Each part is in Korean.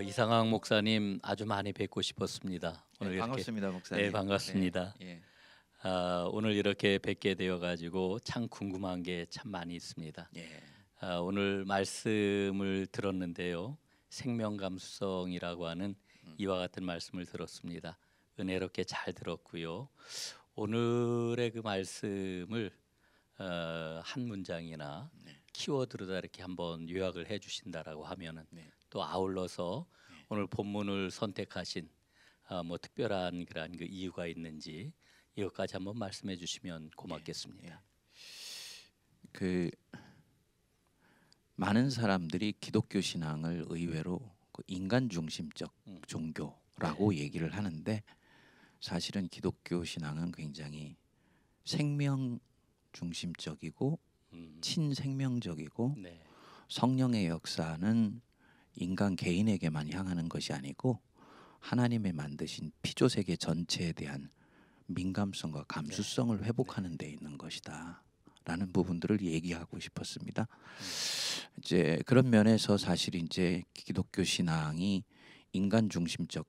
이상학 목사님 아주 많이 뵙고 싶었습니다. 오늘 네, 이렇게 반갑습니다, 목사님. 네, 반갑습니다. 예, 오늘 이렇게 뵙게 되어 가지고 참 궁금한 게 참 많이 있습니다. 예, 오늘 말씀을 들었는데요. 생명 감수성이라고 하는 이와 같은 말씀을 들었습니다. 은혜롭게 잘 들었고요. 오늘의 그 말씀을 한 문장이나 네. 키워드로 다 이렇게 한번 요약을 해 주신다라고 하면은 네. 또 아울러서 오늘 본문을 선택하신 뭐 특별한 그런 그 이유가 있는지 이것까지 한번 말씀해 주시면 고맙겠습니다. 그 많은 사람들이 기독교 신앙을 의외로 그 인간 중심적 종교라고 얘기를 하는데 사실은 기독교 신앙은 굉장히 생명 중심적이고 친생명적이고 네. 성령의 역사는 인간 개인에게만 향하는 것이 아니고 하나님의 만드신 피조 세계 전체에 대한 민감성과 감수성을 회복하는 데 있는 것이다 라는 부분들을 얘기하고 싶었습니다. 이제 그런 면에서 사실 이제 기독교 신앙이 인간 중심적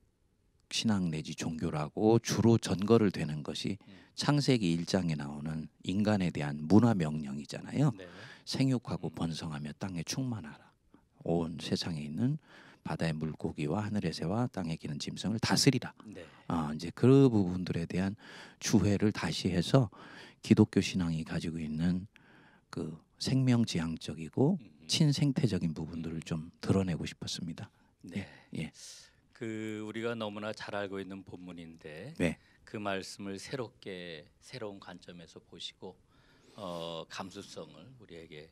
신앙 내지 종교라고 주로 전거를 되는 것이 창세기 1장에 나오는 인간에 대한 문화 명령이잖아요. 네. 생육하고 번성하며 땅에 충만하라. 온 세상에 있는 바다의 물고기와 하늘의 새와 땅에 기는 짐승을 다스리라. 네. 이제 그 부분들에 대한 주회를 다시 해서 기독교 신앙이 가지고 있는 그 생명지향적이고 친생태적인 부분들을 좀 드러내고 싶었습니다. 네. 예. 그 우리가 너무나 잘 알고 있는 본문인데 네. 그 말씀을 새로운 관점에서 보시고 감수성을 우리에게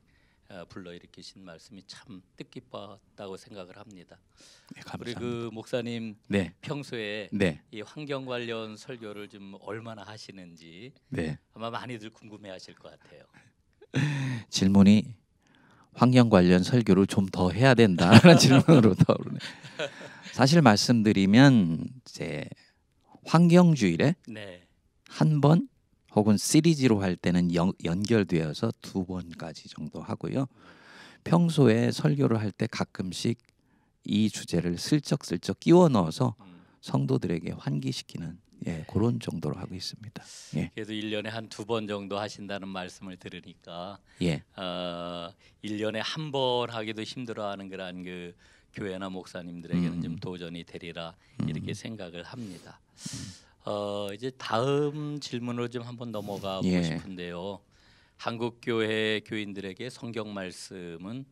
불러일으키신 말씀이 참 뜻깊었다고 생각을 합니다. 네, 우리 감사합니다. 그 목사님 네. 평소에 네. 이 환경 관련 설교를 좀 얼마나 하시는지 네. 아마 많이들 궁금해하실 것 같아요. 질문이 환경 관련 설교를 좀 더 해야 된다라는 질문으로 떠오르네. 사실 말씀드리면 이제 환경주일에 네. 한 번 혹은 시리즈로 할 때는 연결되어서 2번까지 정도 하고요. 평소에 설교를 할 때 가끔씩 이 주제를 슬쩍슬쩍 끼워 넣어서 성도들에게 환기시키는 그런 정도로 하고 있습니다. 예. 그래도 1년에 한 2번 정도 하신다는 말씀을 들으니까 예. 1년에 한 번 하기도 힘들어하는 그런 그 교회나 목사님들에게는 좀 도전이 되리라 이렇게 생각을 합니다. 이제 다음 질문으로 좀 한번 넘어가 보고 싶은데요. 한국 교회 교인들에게 성경 말씀은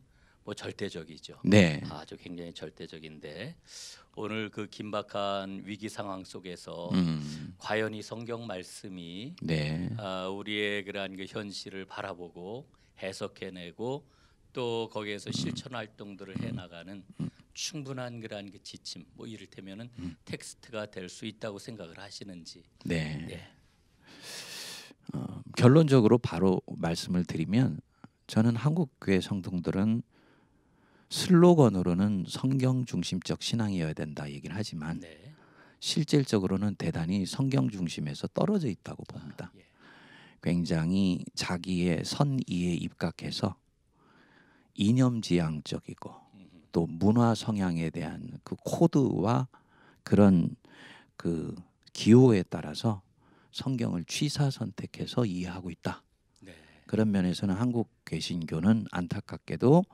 뭐 절대적이죠. 네. 아주 굉장히 절대적인데 오늘 그 긴박한 위기 상황 속에서 과연 이 성경 말씀이 네. 우리의 그러한 그 현실을 바라보고 해석해내고 또 거기에서 실천 활동들을 해나가는 충분한 그러한 그 지침, 뭐 이를테면은 텍스트가 될 수 있다고 생각을 하시는지. 네. 네. 결론적으로 바로 말씀을 드리면 저는 한국 교회 성도들은 슬로건으로는 성경 중심적 신앙이어야 된다 얘기를 하지만 네. 실질적으로는 대단히 성경 중심에서 떨어져 있다고 봅니다. 예. 굉장히 자기의 선의에 입각해서 이념지향적이고 또 문화 성향에 대한 그 코드와 그런 그 기호에 따라서 성경을 취사 선택해서 이해하고 있다. 네. 그런 면에서는 한국 개신교는 안타깝게도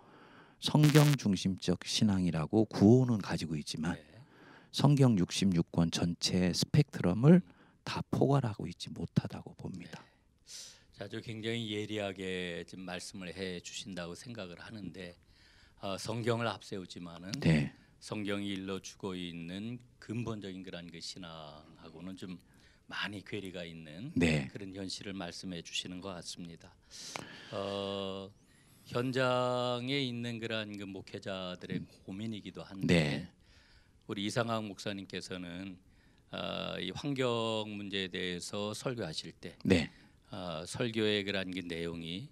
성경 중심적 신앙이라고 구호는 가지고 있지만 네. 성경 66권 전체의 스펙트럼을 다 포괄하고 있지 못하다고 봅니다. 아주 굉장히 예리하게 지금 말씀을 해 주신다고 생각을 하는데 성경을 앞세우지만은 네. 성경이 일러주고 있는 근본적인 그런 그 신앙하고는 좀 많이 괴리가 있는 네. 그런 현실을 말씀해 주시는 것 같습니다. 현장에 있는 그런 그 목회자들의 고민이기도 한데 네. 우리 이상학 목사님께서는 이 환경 문제에 대해서 설교하실 때 네. 설교의 그런 그 내용이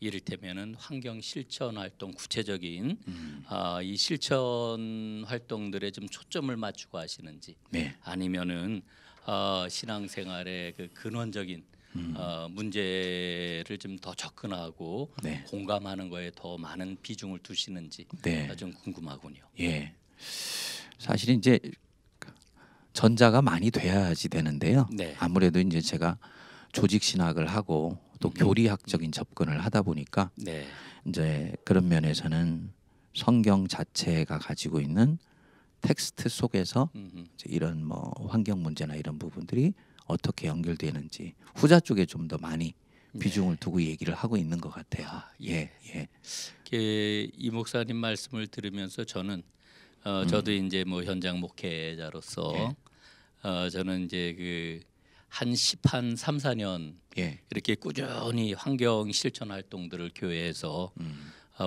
이를테면은 환경 실천 활동 구체적인 이 실천 활동들에 좀 초점을 맞추고 하시는지 네. 아니면은 신앙생활의 그 근원적인 문제를 좀 더 접근하고 네. 공감하는 거에 더 많은 비중을 두시는지 네. 좀 궁금하군요. 예. 사실 이제 전자가 많이 돼야지 되는데요. 네. 아무래도 이제 제가 조직 신학을 하고 또 교리학적인 접근을 하다 보니까 네. 이제 그런 면에서는 성경 자체가 가지고 있는 텍스트 속에서 이제 이런 뭐 환경 문제나 이런 부분들이 어떻게 연결되는지 후자 쪽에 좀 더 많이 비중을 두고 얘기를 하고 있는 것 같아요. 예, 예. 이 목사님 말씀을 들으면서 저는 저도 이제 뭐 현장 목회자로서 저는 이제 그 한 3, 4년 예. 이렇게 꾸준히 환경 실천 활동들을 교회에서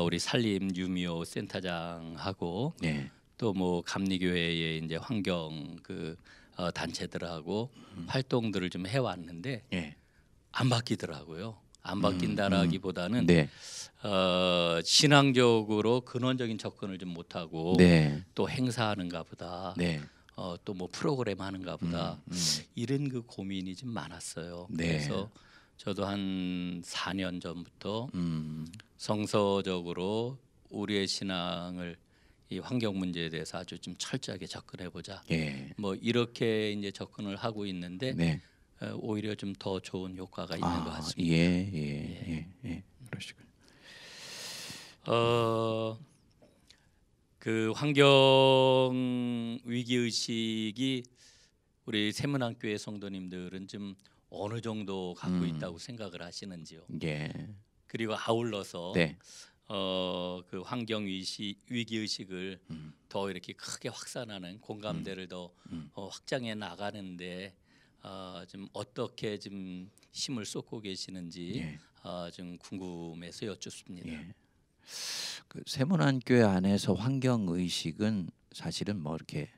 우리 산림 유미호 센터장하고 예. 또 뭐 감리교회의 이제 환경 그 단체들하고 활동들을 좀 해왔는데 예. 안 바뀌더라고요. 안 바뀐다라기보다는 네. 신앙적으로 근원적인 접근을 좀 못하고 네. 또 행사하는가 보다. 네. 또 뭐 프로그램 하는가 보다. 이런 그 고민이 좀 많았어요. 네. 그래서 저도 한 4년 전부터 음. 성서적으로 우리의 신앙을 이 환경 문제에 대해서 아주 좀 철저하게 접근해 보자. 예. 뭐 이렇게 이제 접근을 하고 있는데 네. 오히려 좀 더 좋은 효과가 있는 것 같습니다. 예, 예, 예, 예. 그러시군요. 그 환경 위기 의식이 우리 세문안교회 성도님들은 좀 어느 정도 갖고 있다고 생각을 하시는지요? 예. 그리고 아울러서 네. 그 환경 위기 의식을 더 이렇게 크게 확산하는 공감대를 더 확장해 나가는데 좀 어떻게 좀 힘을 쏟고 계시는지 예. 좀 궁금해서 여쭙습니다. 예. 그 세문안교회 안에서 환경 의식은 사실은 뭐 이렇게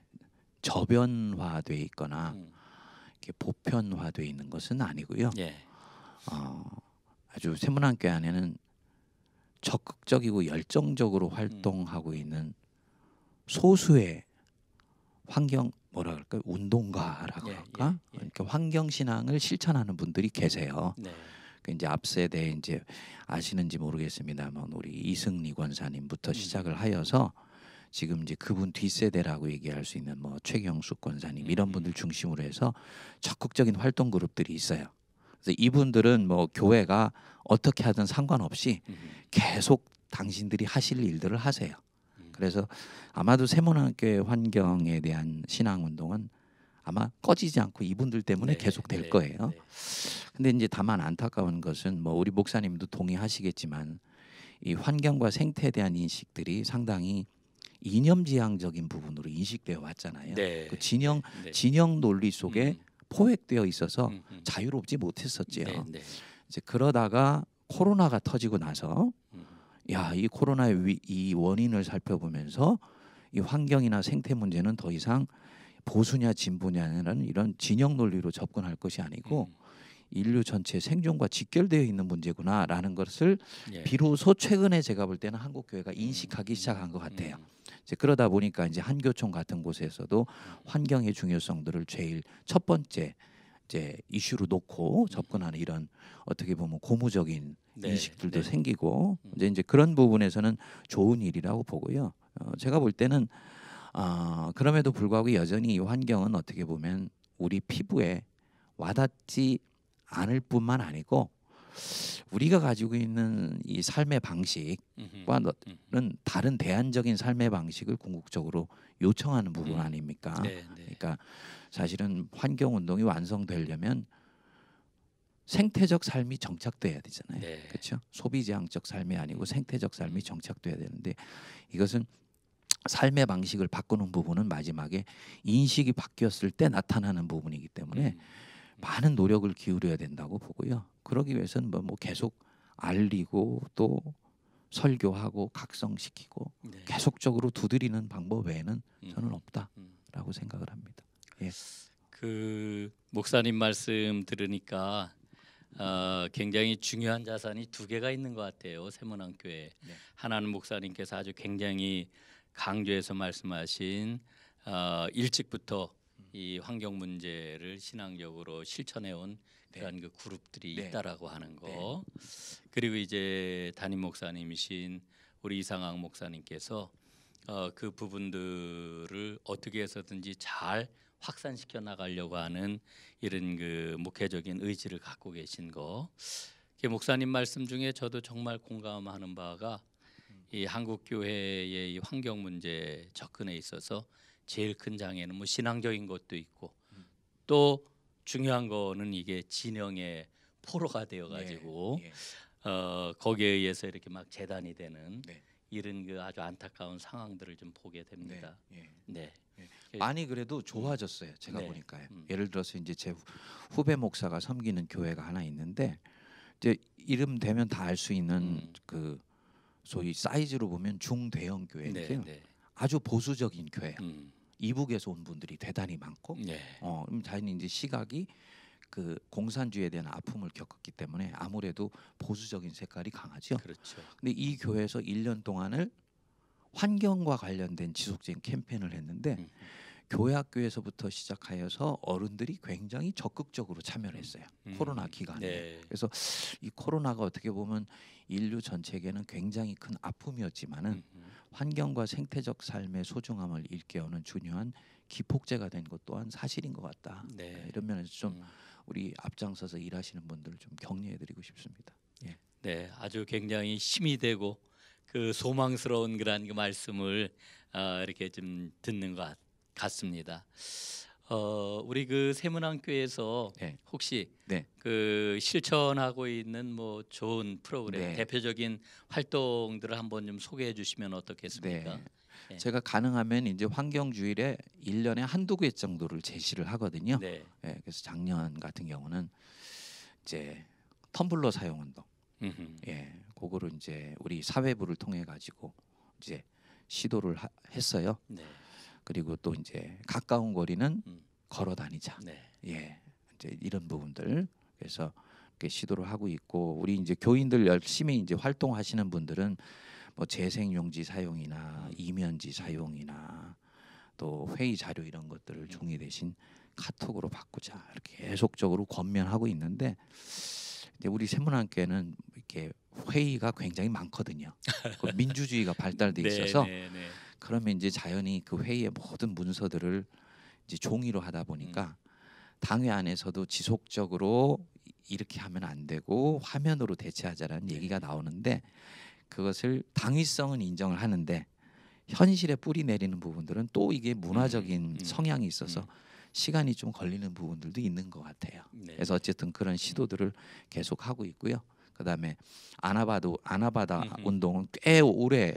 저변화돼 있거나 이렇게 보편화돼 있는 것은 아니고요. 예. 아주 세문안교회 안에는 적극적이고 열정적으로 활동하고 있는 소수의 환경 뭐라 그럴까요? 운동가라고 예, 할까? 예, 예. 그러니까 환경 신앙을 실천하는 분들이 계세요. 네. 그 이제 앞세대 이제 아시는지 모르겠습니다만 우리 이승리 권사님부터 시작을 하여서 지금 이제 그분 뒷세대라고 얘기할 수 있는 뭐 최경숙 권사님 이런 분들 중심으로 해서 적극적인 활동 그룹들이 있어요. 그래서 이분들은 뭐 교회가 어떻게 하든 상관없이 계속 당신들이 하실 일들을 하세요. 그래서 아마도 세문안교회 환경에 대한 신앙 운동은 아마 꺼지지 않고 이분들 때문에 네, 계속 될 네, 거예요. 네. 근데 이제 다만 안타까운 것은 뭐 우리 목사님도 동의하시겠지만 이 환경과 생태에 대한 인식들이 상당히 이념지향적인 부분으로 인식되어 왔잖아요. 네, 그 진영 네. 진영 논리 속에 포획되어 있어서 음. 자유롭지 못했었지요. 네, 네. 이제 그러다가 코로나가 터지고 나서 야, 이 코로나의 이 원인을 살펴보면서 이 환경이나 생태 문제는 더 이상 보수냐 진보냐는 이런 진영 논리로 접근할 것이 아니고 인류 전체의 생존과 직결되어 있는 문제구나라는 것을 예. 비로소 최근에 제가 볼 때는 한국 교회가 인식하기 시작한 것 같아요. 이제 그러다 보니까 이제 한교총 같은 곳에서도 환경의 중요성들을 제일 첫 번째 이제 이슈로 놓고 접근하는 이런 어떻게 보면 고무적인 네, 인식들도 네. 생기고 이제 그런 부분에서는 좋은 일이라고 보고요. 제가 볼 때는 그럼에도 불구하고 여전히 이 환경은 어떻게 보면 우리 피부에 와닿지 않을 뿐만 아니고 우리가 가지고 있는 이 삶의 방식과는 다른 대안적인 삶의 방식을 궁극적으로 요청하는 부분 아닙니까? 네, 네. 그러니까 사실은 환경 운동이 완성되려면 생태적 삶이 정착돼야 되잖아요. 네. 그렇죠? 소비지향적 삶이 아니고 생태적 삶이 정착돼야 되는데 이것은 삶의 방식을 바꾸는 부분은 마지막에 인식이 바뀌었을 때 나타나는 부분이기 때문에 많은 노력을 기울여야 된다고 보고요. 그러기 위해서는 뭐 계속 알리고 또 설교하고 각성시키고 네. 계속적으로 두드리는 방법 외에는 저는 없다라고 생각을 합니다. 예. 그 목사님 말씀 들으니까 굉장히 중요한 자산이 두 개가 있는 것 같아요. 세문안교회. 네. 하나는 목사님께서 아주 굉장히 강조해서 말씀하신 일찍부터 이 환경 문제를 신앙적으로 실천해온 그런 그 그룹들이 네. 있다라고 하는 거. 그리고 이제 담임 목사님이신 우리 이상학 목사님께서 그 부분들을 어떻게 해서든지 잘 확산시켜 나가려고 하는 이런 그 목회적인 의지를 갖고 계신 거. 목사님 말씀 중에 저도 정말 공감하는 바가 이 한국 교회의 이 환경 문제 접근에 있어서 제일 큰 장애는 뭐 신앙적인 것도 있고 또 중요한 거는 이게 진영의 포로가 되어 가지고 예, 거기에 의해서 이렇게 막 재단이 되는 네. 이런 그 아주 안타까운 상황들을 좀 보게 됩니다. 예. 네. 예. 많이 그래도 좋아졌어요. 제가 네. 보니까요. 예를 들어서 이제 제 후배 목사가 섬기는 교회가 하나 있는데 이제 이름 되면 다 알 수 있는 그 소위 사이즈로 보면 중대형 교회인데요. 네. 아주 보수적인 교회예요. 음. 이북에서 온 분들이 대단히 많고, 네. 그럼 자기는 이제 시각이 그 공산주의에 대한 아픔을 겪었기 때문에 아무래도 보수적인 색깔이 강하죠. 그렇죠. 근데 이 교회에서 1년 동안을 환경과 관련된 지속적인 캠페인을 했는데 교회학교에서부터 시작하여서 어른들이 굉장히 적극적으로 참여를 했어요. 코로나 기간에. 네. 그래서 이 코로나가 어떻게 보면 인류 전체에게는 굉장히 큰 아픔이었지만은 환경과 생태적 삶의 소중함을 일깨우는 중요한 기폭제가 된 것 또한 사실인 것 같다. 네. 이런 면에서 좀 우리 앞장서서 일하시는 분들을 좀 격려해드리고 싶습니다. 예. 네, 아주 굉장히 힘이 되고 그 소망스러운 그런 그 말씀을 이렇게 좀 듣는 것 같습니다. 우리 그 세문안교에서 네. 혹시 네. 그 실천하고 있는 뭐 좋은 프로그램, 네. 대표적인 활동들을 한번 좀 소개해 주시면 어떻겠습니까? 네. 제가 가능하면 이제 환경주일에 1년에 한두 개 정도를 제시를 하거든요. 네. 예, 그래서 작년 같은 경우는 이제 텀블러 사용 운동, 예, 그거를 이제 우리 사회부를 통해 가지고 이제 시도를 했어요. 네. 그리고 또 이제 가까운 거리는 걸어 다니자. 네. 예, 이제 이런 부분들 그래서 이렇게 시도를 하고 있고 우리 이제 교인들 열심히 이제 활동하시는 분들은 뭐 재생용지 사용이나 이면지 사용이나 또 회의 자료 이런 것들을 종이 대신 카톡으로 바꾸자 이렇게 계속적으로 권면하고 있는데 이제 우리 세문안교회는 이렇게 회의가 굉장히 많거든요. 그 민주주의가 발달돼 있어서 네. 그러면 이제 자연히 그 회의의 모든 문서들을 이제 종이로 하다 보니까 당회 안에서도 지속적으로 이렇게 하면 안 되고 화면으로 대체하자라는 얘기가 나오는데 그것을 당위성은 인정을 하는데 현실에 뿌리 내리는 부분들은 또 이게 문화적인 성향이 있어서 시간이 좀 걸리는 부분들도 있는 것 같아요. 네. 그래서 어쨌든 그런 시도들을 계속 하고 있고요. 그다음에 아나바다 운동은 꽤 오래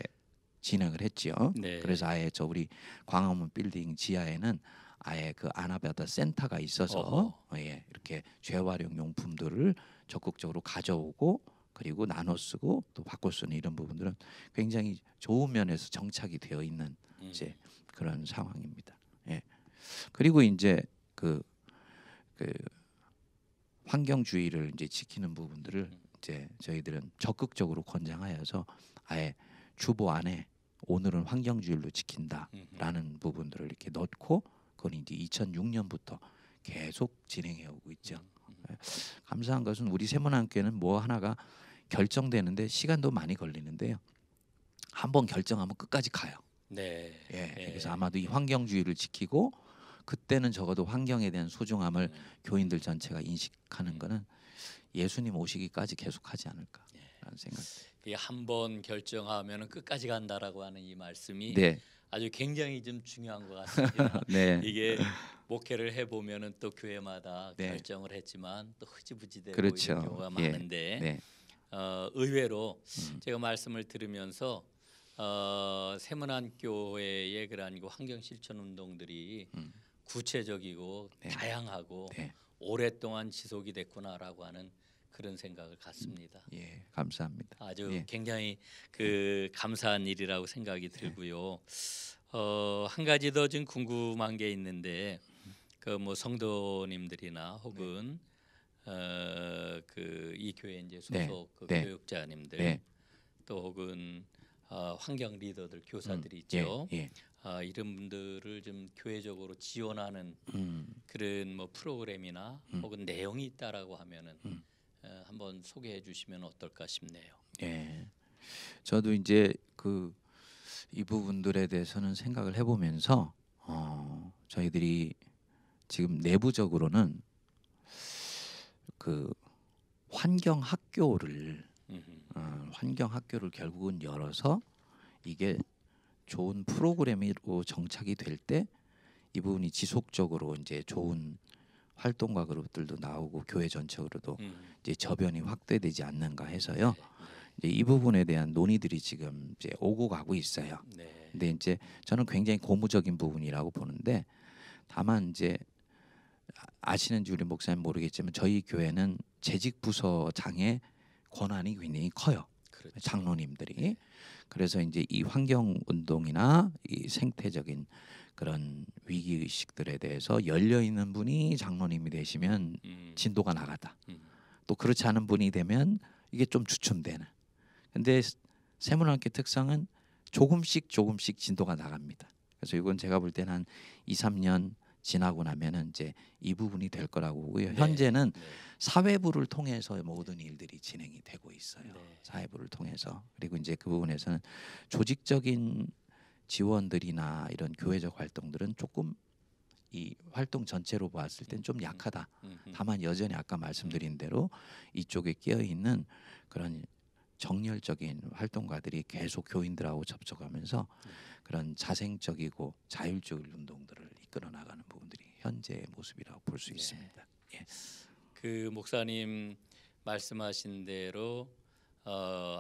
진행을 했죠. 네. 그래서 아예 저 우리 광화문 빌딩 지하에는 아예 그 아나바다 센터가 있어서 예, 이렇게 재활용 용품들을 적극적으로 가져오고 그리고 나눠 쓰고 또 바꿔 쓰는 이런 부분들은 굉장히 좋은 면에서 정착이 되어 있는 이제 그런 상황입니다. 예. 그리고 이제 그 환경주의를 이제 지키는 부분들을 이제 저희들은 적극적으로 권장하여서 아예 주보 안에 오늘은 환경주의로 지킨다라는 부분들을 이렇게 넣고 그건 이제 2006년부터 계속 진행해 오고 있죠. 감사한 것은 우리 세문안교회는 뭐 하나가 결정되는데 시간도 많이 걸리는데요. 한번 결정하면 끝까지 가요. 네. 예, 그래서 아마도 이 환경주의를 지키고 그때는 적어도 환경에 대한 소중함을 교인들 전체가 인식하는 것은 예수님 오시기까지 계속하지 않을까라는 생각. 이 한 번 결정하면은 끝까지 간다라고 하는 이 말씀이 네. 아주 굉장히 좀 중요한 것 같습니다. 네. 이게 목회를 해 보면은 또 교회마다 네. 결정을 했지만 또 흐지부지되고 그렇죠. 이런 경우가 예. 많은데 네. 의외로 제가 말씀을 들으면서 세문안교회의 그러한 그 환경 실천 운동들이 구체적이고 네. 다양하고 네. 오랫동안 지속이 됐구나라고 하는 그런 생각을 갖습니다. 예, 감사합니다. 아주 예. 굉장히 그 감사한 일이라고 생각이 들고요. 한 가지 더 좀 궁금한 게 있는데 그 뭐 성도님들이나 혹은 그 이 교회 이제 소속 그 네. 교육자님들 네. 또 혹은 환경 리더들 교사들이 있죠. 예. 이런 분들을 좀 교회적으로 지원하는 그런 뭐 프로그램이나 혹은 내용이 있다라고 하면은 한번 소개해 주시면 어떨까 싶네요. 예. 저도 이제 그 이 부분들에 대해서는 생각을 해보면서 저희들이 지금 내부적으로는 그 환경 학교를 환경 학교를 결국은 열어서 이게 좋은 프로그램으로 정착이 될 때 이 부분이 지속적으로 이제 좋은 활동가 그룹들도 나오고 교회 전체로도 이제 저변이 확대되지 않는가 해서요. 이제 이 부분에 대한 논의들이 지금 이제 오고 가고 있어요. 네. 근데 이제 저는 굉장히 고무적인 부분이라고 보는데 다만 이제 아시는지 우리 목사님 모르겠지만 저희 교회는 재직 부서장의 권한이 굉장히 커요. 그렇죠. 장로님들이. 그래서 이제 이 환경 운동이나 이 생태적인 그런 위기 의식들에 대해서 열려 있는 분이 장로님이 되시면 진도가 나가다. 또 그렇지 않은 분이 되면 이게 좀 주춤되는. 근데 세문학교 특성은 조금씩 진도가 나갑니다. 그래서 이건 제가 볼 때는 한 2, 3년 지나고 나면은 이제 이 부분이 될 거라고 보고요. 네. 현재는 네. 사회부를 통해서 모든 일들이 진행이 되고 있어요. 네. 사회부를 통해서. 그리고 이제 그 부분에서는 조직적인 지원들이나 이런 교회적 활동들은 조금 이 활동 전체로 봤을 땐 좀 약하다. 다만 여전히 아까 말씀드린 대로 이쪽에 끼어 있는 그런 정열적인 활동가들이 계속 교인들하고 접촉하면서 그런 자생적이고 자율적인 운동들을 이끌어 나가는 부분들이 현재의 모습이라고 볼 수 있습니다. 예. 그 목사님 말씀하신 대로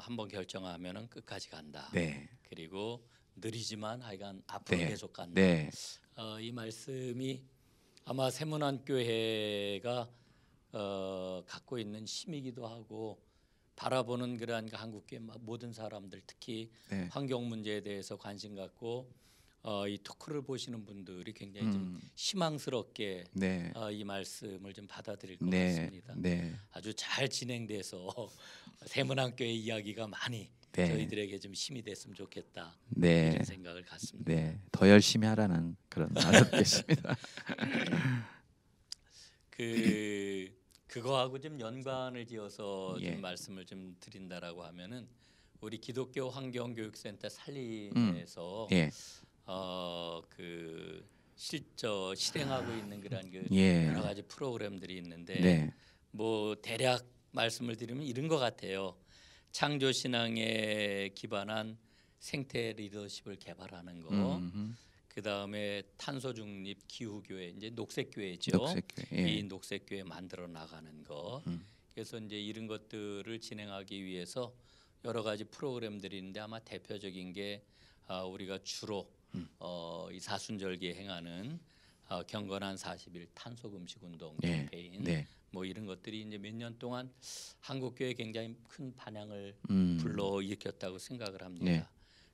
한번 결정하면은 끝까지 간다. 네. 그리고 느리지만 하여간 앞으로 네. 계속 간다. 네. 이 말씀이 아마 세문안교회가 갖고 있는 힘이기도 하고 바라보는 그러한 한국교회 모든 사람들 특히 네. 환경 문제에 대해서 관심 갖고 이 토크를 보시는 분들이 굉장히 좀 희망스럽게 네. 이 말씀을 좀 받아들일 것 네. 같습니다. 네. 아주 잘 진행돼서 세문안교회 이야기가 많이 네. 저희들에게 좀 힘이 됐으면 좋겠다. 네. 이런 생각을 갖습니다. 네. 더 열심히 하라는 그런 말을 듣겠습니다. 그거하고 좀 연관을 지어서 예. 좀 말씀을 좀 드린다라고 하면은 우리 기독교 환경교육센터 살림에서 예. 그 실행하고 있는 그런 그 예. 여러 가지 프로그램들이 있는데 네. 뭐 대략 말씀을 드리면 이런 것 같아요. 창조 신앙에 기반한 생태 리더십을 개발하는 거. 그 다음에 탄소 중립 기후 교회 이제 녹색 교회죠. 녹색교회. 예. 이 녹색 교회 만들어 나가는 거. 그래서 이제 이런 것들을 진행하기 위해서 여러 가지 프로그램들이 있는데 아마 대표적인 게 우리가 주로 이 사순절기에 행하는 경건한 40일 탄소 금식 운동 예. 캠페인 네. 뭐 이런 것들이 이제 몇 년 동안 한국 교회에 굉장히 큰 반향을 불러 일으켰다고 생각을 합니다. 네.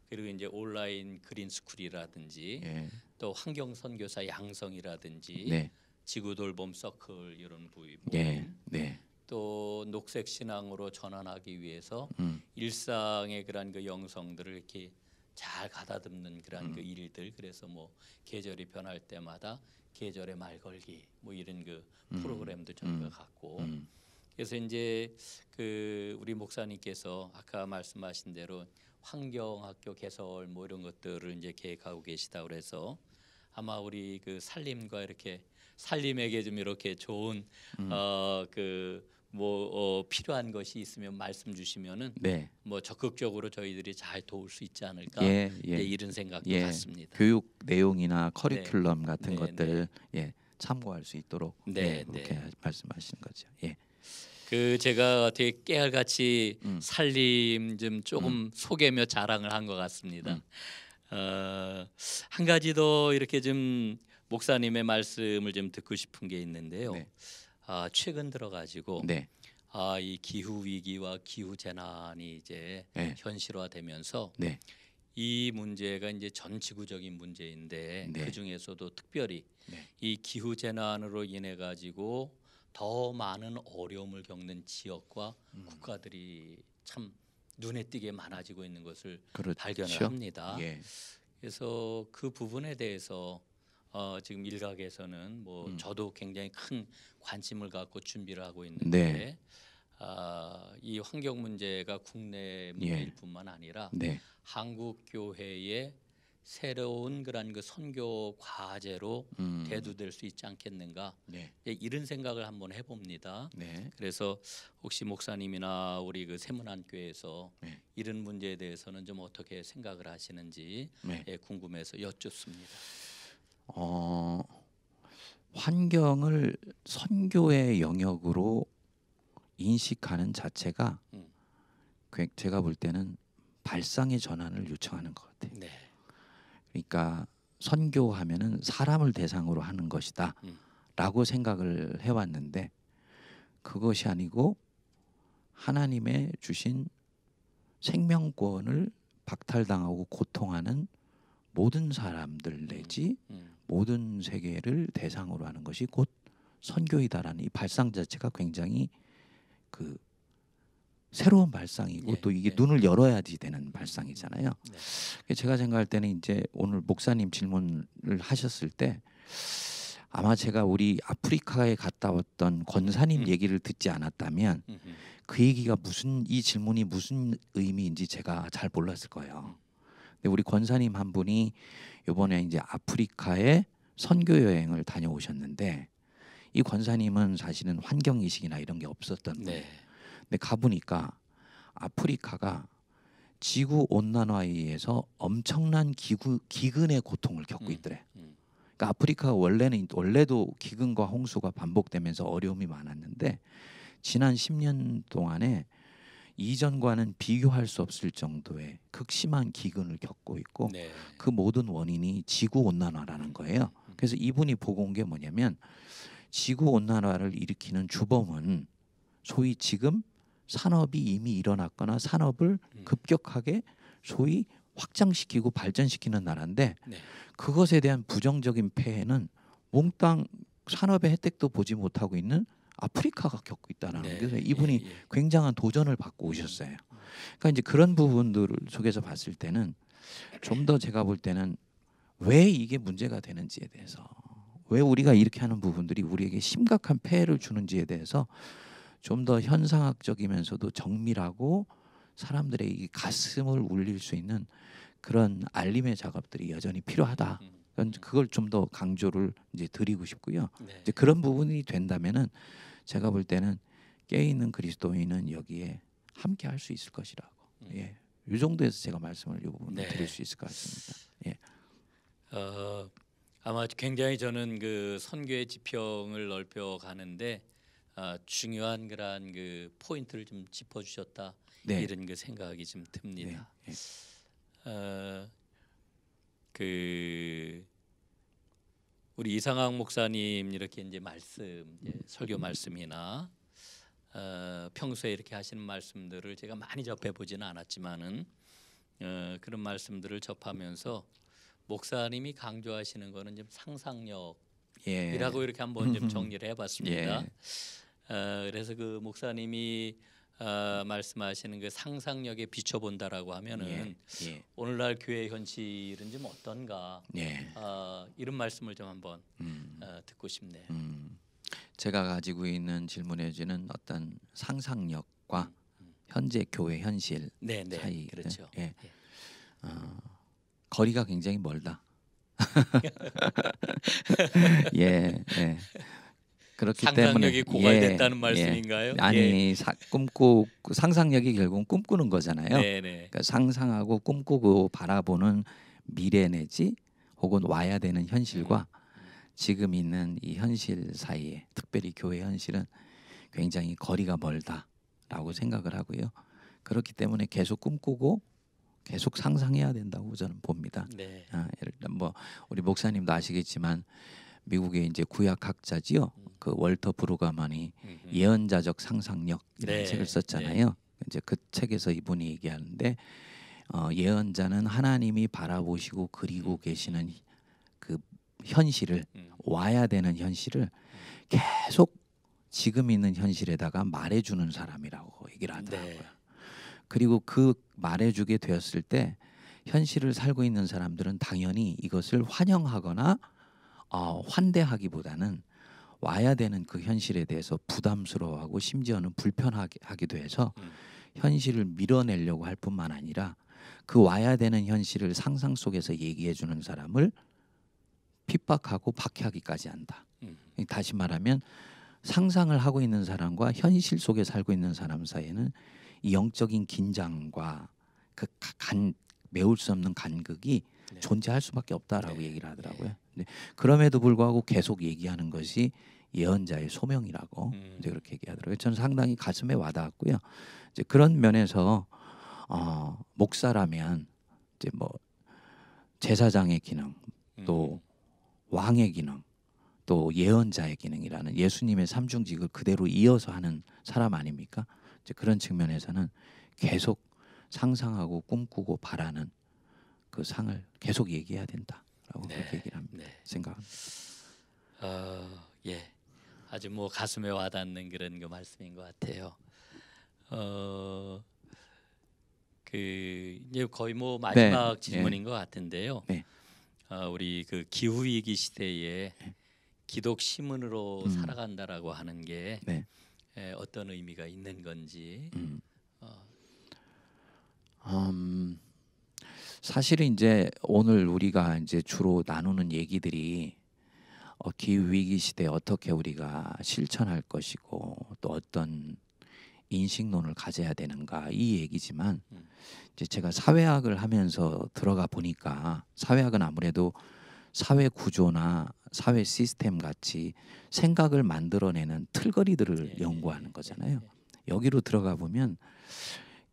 그리고 이제 온라인 그린 스쿨이라든지 예. 또 환경 선교사 양성이라든지 네. 지구 돌봄 서클 이런 부위 예. 네. 또 녹색 신앙으로 전환하기 위해서 일상의 그런 그 영성들을 이렇게 잘 가다듬는 그런 그 일들 그래서 뭐 계절이 변할 때마다 계절의 말 걸기 뭐 이런 그 프로그램도 저희가 갖고 그래서 이제 그 우리 목사님께서 아까 말씀하신 대로 환경학교 개설 뭐 이런 것들을 이제 계획하고 계시다 그래서 아마 우리 그 살림과 이렇게 살림에게 좀 이렇게 좋은 필요한 것이 있으면 말씀 주시면은 네. 뭐 적극적으로 저희들이 잘 도울 수 있지 않을까 예. 네, 예. 이런 생각도 예. 갖습니다. 교육 내용이나 커리큘럼 같은 네, 것들 예. 참고할 수 있도록 네, 예. 그렇게 말씀하시는 거죠. 예. 그 제가 되게 깨알같이 살림 좀 조금 소개며 자랑을 한 것 같습니다. 한 가지 더 이렇게 좀 목사님의 말씀을 좀 듣고 싶은 게 있는데요. 네. 최근 들어가지고 네. 이 기후 위기와 기후 재난이 이제 네. 현실화되면서 네. 이 문제가 이제 전 지구적인 문제인데 네. 그 중에서도 특별히 네. 이 기후 재난으로 인해 가지고 더 많은 어려움을 겪는 지역과 국가들이 참 눈에 띄게 많아지고 있는 것을 그렇죠. 발견을 합니다. 예. 그래서 그 부분에 대해서 지금 일각에서는 뭐 저도 굉장히 큰 관심을 갖고 준비를 하고 있는데 네. 이 환경 문제가 국내 문제일 뿐만 아니라 네. 한국 교회의 새로운 그런 그 선교 과제로 대두될 수 있지 않겠는가. 네. 이런 생각을 한번 해봅니다. 네. 그래서 혹시 목사님이나 우리 그 세문안교에서 네. 이런 문제에 대해서는 좀 어떻게 생각을 하시는지 네. 궁금해서 여쭙습니다. 환경을 선교의 영역으로 인식하는 자체가 제가 볼 때는 발상의 전환을 요청하는 것 같아요. 네. 그러니까 선교하면은 사람을 대상으로 하는 것이다라고 생각을 해왔는데 그것이 아니고 하나님의 주신 생명권을 박탈당하고 고통하는 모든 사람들 내지 모든 세계를 대상으로 하는 것이 곧 선교이다라는 이 발상 자체가 굉장히 그 새로운 발상이고 또 이게 눈을 열어야지 되는 발상이잖아요. 제가 생각할 때는 이제 오늘 목사님 질문을 하셨을 때 아마 제가 우리 아프리카에 갔다 왔던 권사님 얘기를 듣지 않았다면 그 얘기가 이 질문이 무슨 의미인지 제가 잘 몰랐을 거예요. 근데 우리 권사님 한 분이 이번에 이제 아프리카에 선교 여행을 다녀오셨는데 이 권사님은 사실은 환경 의식이나 이런 게 없었던 거예요. 근데 가보니까 아프리카가 지구 온난화에 의해서 엄청난 기근의 고통을 겪고 있더래. 그러니까 아프리카가 원래도 기근과 홍수가 반복되면서 어려움이 많았는데 지난 10년 동안에 이전과는 비교할 수 없을 정도의 극심한 기근을 겪고 있고 그 모든 원인이 지구 온난화라는 거예요. 그래서 이분이 보고 온 게 뭐냐면 지구 온난화를 일으키는 주범은 소위 지금 산업이 이미 일어났거나 산업을 급격하게 소위 확장시키고 발전시키는 나라인데 그것에 대한 부정적인 폐해는 몽땅 산업의 혜택도 보지 못하고 있는 아프리카가 겪고 있다는 그래서 이분이 굉장한 도전을 받고 오셨어요. 그러니까 이제 그런 부분들을 속에서 봤을 때는 좀 더 제가 볼 때는 왜 이게 문제가 되는지에 대해서 왜 우리가 이렇게 하는 부분들이 우리에게 심각한 폐해를 주는지에 대해서 좀 더 현상학적이면서도 정밀하고 사람들의 이 가슴을 울릴 수 있는 그런 알림의 작업들이 여전히 필요하다. 그걸 좀 더 강조를 이제 드리고 싶고요. 이제 그런 부분이 된다면은 제가 볼 때는 깨 있는 그리스도인은 여기에 함께 할 수 있을 것이라고. 이 정도에서 제가 말씀을 이 부분을 드릴 수 있을 것 같습니다. 아마 굉장히 저는 그 선교의 지평을 넓혀 가는데 중요한 그런 그 포인트를 좀 짚어주셨다 이런 그 생각이 좀 듭니다. 그 우리 이상학 목사님 이렇게 이제 설교 말씀이나 평소에 이렇게 하시는 말씀들을 제가 많이 접해 보지는 않았지만은 그런 말씀들을 접하면서 목사님이 강조하시는 거는 좀 상상력이라고 이렇게 한번 좀 정리를 해봤습니다. 그래서 그 목사님이 말씀하시는 그 상상력에 비춰본다라고 하면은 오늘날 교회 현실은 좀 어떤가 이런 말씀을 좀 한번 듣고 싶네요. 제가 가지고 있는 질문해주는 어떤 상상력과 현재 교회 현실 사이 그렇죠. 거리가 굉장히 멀다. 그렇기 상상력이 때문에 고갈됐다는 말씀인가요? 아니 상상력이 결국은 꿈꾸는 거잖아요. 그러니까 상상하고 꿈꾸고 바라보는 미래 내지 혹은 와야 되는 현실과 지금 있는 이 현실 사이에 특별히 교회 현실은 굉장히 거리가 멀다라고 생각을 하고요. 그렇기 때문에 계속 꿈꾸고 계속 상상해야 된다고 저는 봅니다. 예를 들어 뭐 우리 목사님도 아시겠지만 미국의 이제 구약학자지요. 그 월터 브루가만이 예언자적 상상력이라는 책을 썼잖아요. 이제 그 책에서 이분이 얘기하는데 예언자는 하나님이 바라보시고 그리고 계시는 그 현실을 와야 되는 현실을 계속 지금 있는 현실에다가 말해주는 사람이라고 얘기를 하더라고요. 그리고 그 말해주게 되었을 때 현실을 살고 있는 사람들은 당연히 이것을 환영하거나 환대하기보다는 와야 되는 그 현실에 대해서 부담스러워하고 심지어는 불편하기도 해서 현실을 밀어내려고 할 뿐만 아니라 그 와야 되는 현실을 상상 속에서 얘기해 주는 사람을 핍박하고 박해하기까지 한다. 다시 말하면 상상을 하고 있는 사람과 현실 속에 살고 있는 사람 사이에는 이 영적인 긴장과 그 메울 수 없는 간극이 네. 존재할 수밖에 없다라고 네. 얘기를 하더라고요. 네. 그럼에도 불구하고 계속 얘기하는 것이 예언자의 소명이라고 이제 그렇게 얘기하더라고요. 저는 상당히 가슴에 와닿았고요. 이제 그런 면에서 목사라면 이제 뭐 제사장의 기능, 또 왕의 기능, 또 예언자의 기능이라는 예수님의 삼중직을 그대로 이어서 하는 사람 아닙니까? 이제 그런 측면에서는 계속 상상하고 꿈꾸고 바라는 그 상을 계속 얘기해야 된다라고 네. 그렇게 얘기를 합니다. 네. 생각합니다. 예, 아주 뭐 가슴에 와닿는 그런 그 말씀인 것 같아요. 그 이제 거의 뭐 마지막 네. 질문인 것 같은데요. 네. 우리 그 기후 위기 시대에 기독 시민으로 음. 살아간다라고 하는 게 네. 어떤 의미가 있는 건지. 사실은 이제 오늘 우리가 이제 주로 나누는 얘기들이 기후 위기 시대에 어떻게 우리가 실천할 것이고 또 어떤 인식론을 가져야 되는가 이 얘기지만 이제 제가 사회학을 하면서 들어가 보니까 사회학은 아무래도 사회 구조나 사회 시스템 같이 생각을 만들어내는 틀거리들을 연구하는 거잖아요. 여기로 들어가 보면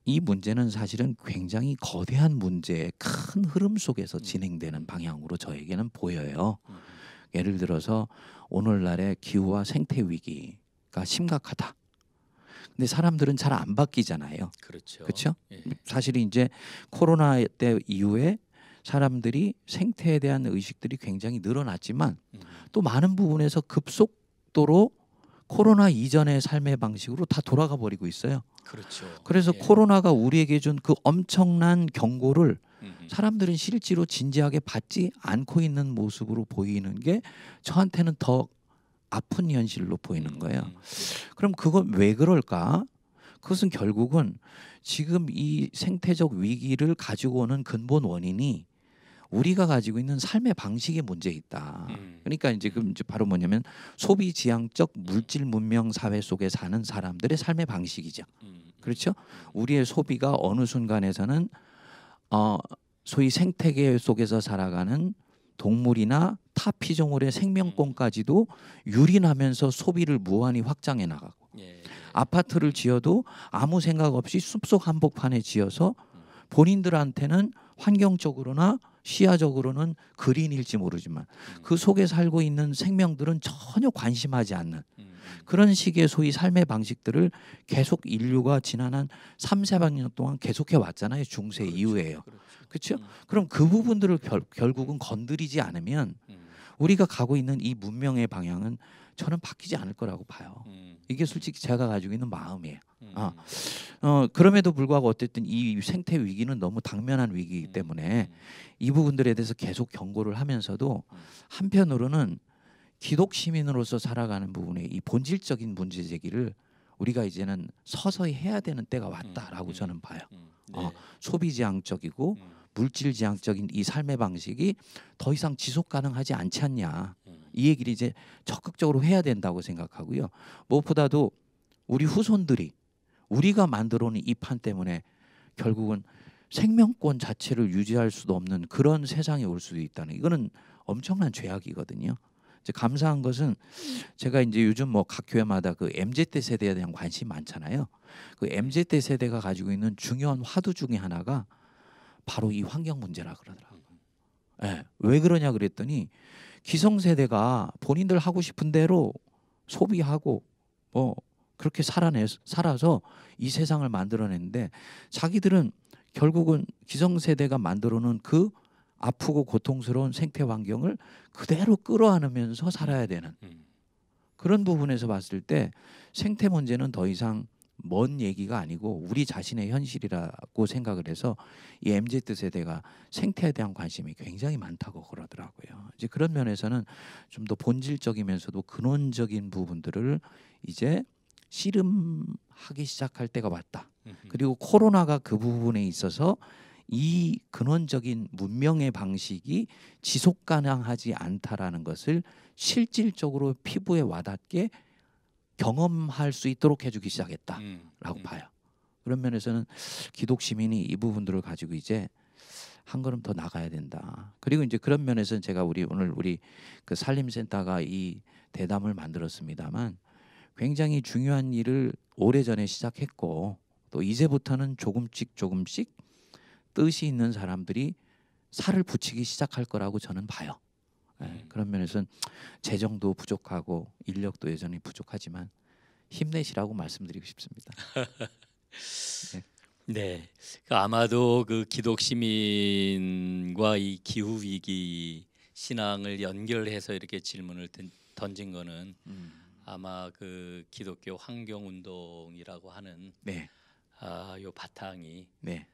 이 문제는 사실은 굉장히 거대한 문제의 큰 흐름 속에서 진행되는 방향으로 저에게는 보여요. 예를 들어서 오늘날의 기후와 생태 위기가 심각하다. 근데 사람들은 잘 안 바뀌잖아요. 그렇죠. 그렇죠? 예. 사실 이제 코로나 때 이후에 사람들이 생태에 대한 의식들이 굉장히 늘어났지만 또 많은 부분에서 급속도로 코로나 이전의 삶의 방식으로 다 돌아가 버리고 있어요. 그렇죠. 그래서 예. 코로나가 우리에게 준 그 엄청난 경고를 사람들은 실제로 진지하게 받지 않고 있는 모습으로 보이는 게 저한테는 더 아픈 현실로 보이는 거예요. 그럼 그건 왜 그럴까? 그것은 결국은 지금 이 생태적 위기를 가지고 오는 근본 원인이 우리가 가지고 있는 삶의 방식의 문제에 있다. 그러니까 이제 그 이제 바로 뭐냐면 소비 지향적 물질 문명 사회 속에 사는 사람들의 삶의 방식이죠. 그렇죠? 우리의 소비가 어느 순간에서는 소위 생태계 속에서 살아가는 동물이나 타 피조물의 생명권까지도 유린하면서 소비를 무한히 확장해 나가고 예. 아파트를 지어도 아무 생각 없이 숲속 한복판에 지어서 본인들한테는 환경적으로나 시야적으로는 그린일지 모르지만 그 속에 살고 있는 생명들은 전혀 관심하지 않는 그런 식의 소위 삶의 방식들을 계속 인류가 지난 한 3,400년 동안 계속해 왔잖아요. 중세 그렇죠. 이후에요. 그렇죠. 그렇죠? 그럼 그 부분들을 결국은 건드리지 않으면 우리가 가고 있는 이 문명의 방향은 저는 바뀌지 않을 거라고 봐요. 이게 솔직히 제가 가지고 있는 마음이에요. 그럼에도 불구하고 어쨌든 이 생태 위기는 너무 당면한 위기이기 때문에 이 부분들에 대해서 계속 경고를 하면서도 한편으로는 기독 시민으로서 살아가는 부분의 이 본질적인 문제 제기를 우리가 이제는 서서히 해야 되는 때가 왔다라고 저는 봐요. 네. 소비지향적이고 물질지향적인 이 삶의 방식이 더 이상 지속 가능하지 않지 않냐. 이 얘기를 이제 적극적으로 해야 된다고 생각하고요. 무엇보다도 우리 후손들이 우리가 만들어놓은 이 판 때문에 결국은 생명권 자체를 유지할 수도 없는 그런 세상이 올 수도 있다는 이거는 엄청난 죄악이거든요. 이제 감사한 것은 제가 이제 요즘 뭐 각 교회마다 그 MZ 세대에 대한 관심이 많잖아요. 그 MZ 세대가 가지고 있는 중요한 화두 중에 하나가 바로 이 환경 문제라 그러더라고요. 네, 왜 그러냐 그랬더니 기성세대가 본인들 하고 싶은 대로 소비하고 뭐 그렇게 살아서 이 세상을 만들어냈는데 자기들은 결국은 기성세대가 만들어놓은 그 아프고 고통스러운 생태 환경을 그대로 끌어안으면서 살아야 되는 그런 부분에서 봤을 때 생태 문제는 더 이상 먼 얘기가 아니고 우리 자신의 현실이라고 생각을 해서 이 MZ 세대가 생태에 대한 관심이 굉장히 많다고 그러더라고요. 이제 그런 면에서는 좀 더 본질적이면서도 근원적인 부분들을 이제 씨름하기 시작할 때가 왔다. 그리고 코로나가 그 부분에 있어서 이 근원적인 문명의 방식이 지속 가능하지 않다라는 것을 실질적으로 피부에 와닿게 경험할 수 있도록 해주기 시작했다라고 봐요. 그런 면에서는 기독 시민이 이 부분들을 가지고 이제 한 걸음 더 나가야 된다. 그리고 이제 그런 면에서는 제가 오늘 우리 그 산림센터가 이 대담을 만들었습니다만 굉장히 중요한 일을 오래전에 시작했고 또 이제부터는 조금씩 뜻이 있는 사람들이 살을 붙이기 시작할 거라고 저는 봐요. 그런 면에서는 재정도 부족하고 인력도 여전히 부족하지만 힘내시라고 말씀드리고 싶습니다. 네, 아마도 그 기독 시민과 이 기후 위기 신앙을 연결해서 이렇게 질문을 던진 거는 아마 그 기독교 환경 운동이라고 하는 네, 요 바탕이 네,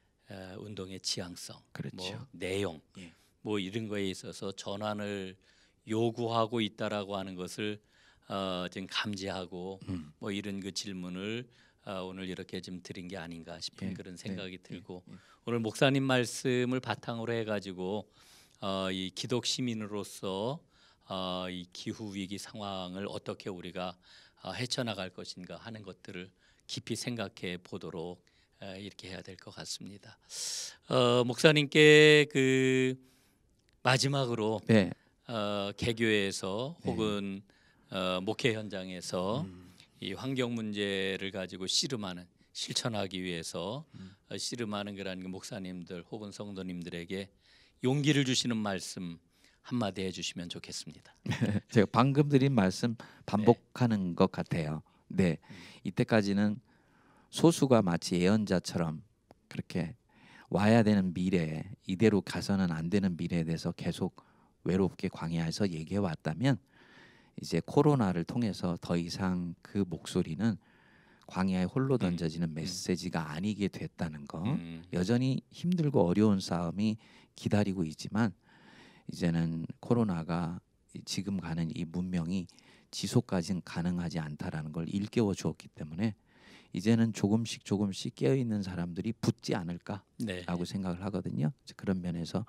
운동의 지향성, 그렇죠. 뭐 내용, 예. 뭐 이런 거에 있어서 전환을 요구하고 있다라고 하는 것을 지금 감지하고 뭐 이런 그 질문을 오늘 이렇게 좀 드린 게 아닌가 싶은 예, 그런 생각이 들고 예. 오늘 목사님 말씀을 바탕으로 해가지고 이 기독 시민으로서 이 기후 위기 상황을 어떻게 우리가 헤쳐나갈 것인가 하는 것들을 깊이 생각해 보도록 이렇게 해야 될 것 같습니다. 목사님께 그 마지막으로 네, 개교에서 혹은 목회 현장에서 이 환경 문제를 가지고 씨름하는 실천하기 위해서 씨름하는 그런 목사님들 혹은 성도님들에게 용기를 주시는 말씀 한마디 해주시면 좋겠습니다. 제가 방금 드린 말씀 반복하는 것 같아요. 네, 이때까지는 소수가 마치 예언자처럼 그렇게 와야 되는 미래, 이대로 가서는 안 되는 미래에 대해서 계속 외롭게 광야에서 얘기해 왔다면 이제 코로나를 통해서 더 이상 그 목소리는 광야에 홀로 던져지는 메시지가 아니게 됐다는 거. 여전히 힘들고 어려운 싸움이 기다리고 있지만 이제는 코로나가 지금 가는 이 문명이 지속까지는 가능하지 않다라는 걸 일깨워 주었기 때문에 이제는 조금씩 깨어 있는 사람들이 붙지 않을까라고 네. 생각을 하거든요. 그런 면에서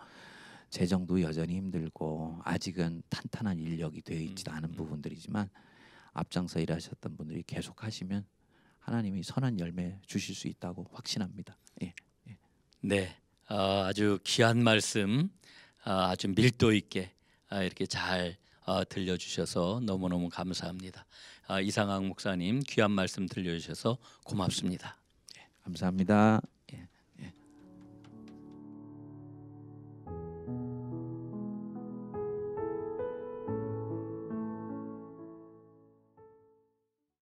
재정도 여전히 힘들고 아직은 탄탄한 인력이 되어 있지도 않은 부분들이지만 앞장서 일하셨던 분들이 계속 하시면 하나님이 선한 열매 주실 수 있다고 확신합니다. 예. 네, 아주 귀한 말씀, 아주 밀도 있게 이렇게 잘 들려주셔서 너무너무 감사합니다. 이상학 목사님 귀한 말씀 들려주셔서 고맙습니다. 감사합니다.